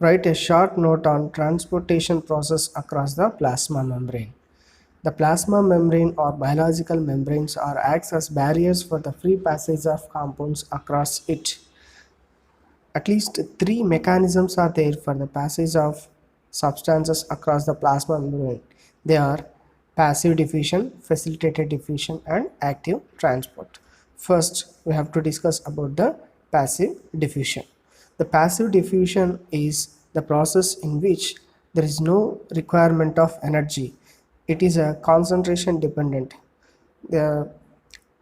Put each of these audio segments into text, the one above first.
Write a short note on transportation process across the plasma membrane. The plasma membrane or biological membranes are acts as barriers for the free passage of compounds across it. At least three mechanisms are there for the passage of substances across the plasma membrane. They are passive diffusion, facilitated diffusion, and active transport. First, we have to discuss about the passive diffusion. The passive diffusion is the process in which there is no requirement of energy. It is a concentration dependent. The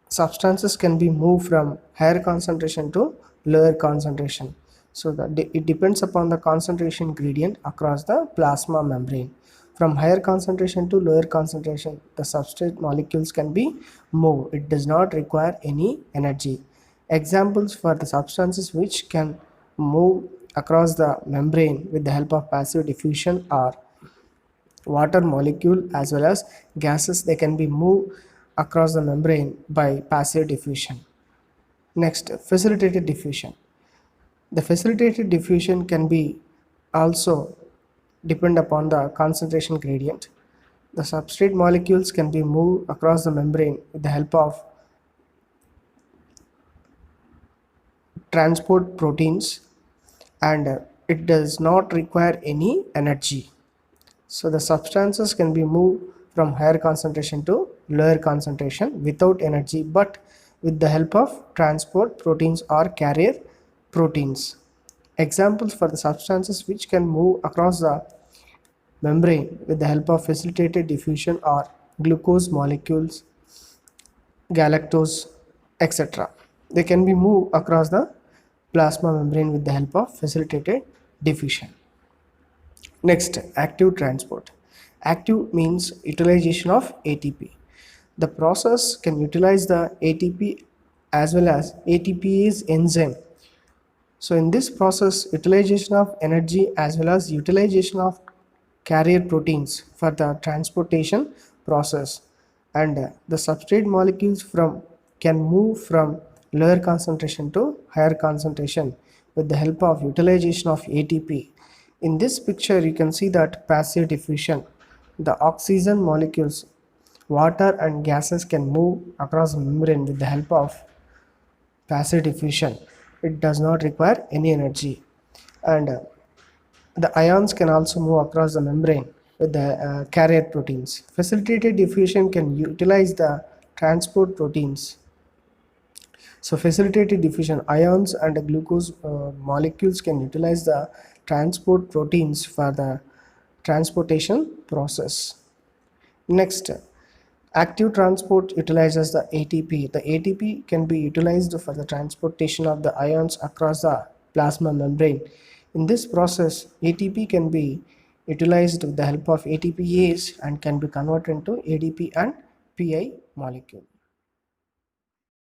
substances can be moved from higher concentration to lower concentration, so it depends upon the concentration gradient across the plasma membrane. From higher concentration to lower concentration, the substrate molecules can be moved. It does not require any energy. Examples for the substances which can move across the membrane with the help of passive diffusion are water molecule as well as gases. They can be moved across the membrane by passive diffusion. Next, facilitated diffusion. The facilitated diffusion can be also depend upon the concentration gradient. The substrate molecules can be moved across the membrane with the help of transport proteins, and it does not require any energy. So the substances can be moved from higher concentration to lower concentration without energy, but with the help of transport proteins or carrier proteins. Examples for the substances which can move across the membrane with the help of facilitated diffusion are glucose molecules, galactose, etc. They can be moved across the plasma membrane with the help of facilitated diffusion. Next, active transport. Active means utilization of ATP. The process can utilize the ATP as well as ATPase enzyme. So in this process, utilization of energy as well as utilization of carrier proteins for the transportation process, and the substrate molecules can move from lower concentration to higher concentration with the help of utilization of ATP. In this picture you can see that passive diffusion, the oxygen molecules, water and gases can move across the membrane with the help of passive diffusion. It does not require any energy, and the ions can also move across the membrane with the carrier proteins. Facilitated diffusion can utilize the transport proteins. So facilitated diffusion, ions and the glucose molecules can utilize the transport proteins for the transportation process. Next, active transport utilizes the ATP. The ATP can be utilized for the transportation of the ions across the plasma membrane. In this process, ATP can be utilized with the help of ATPase and can be converted into ADP and PI molecule.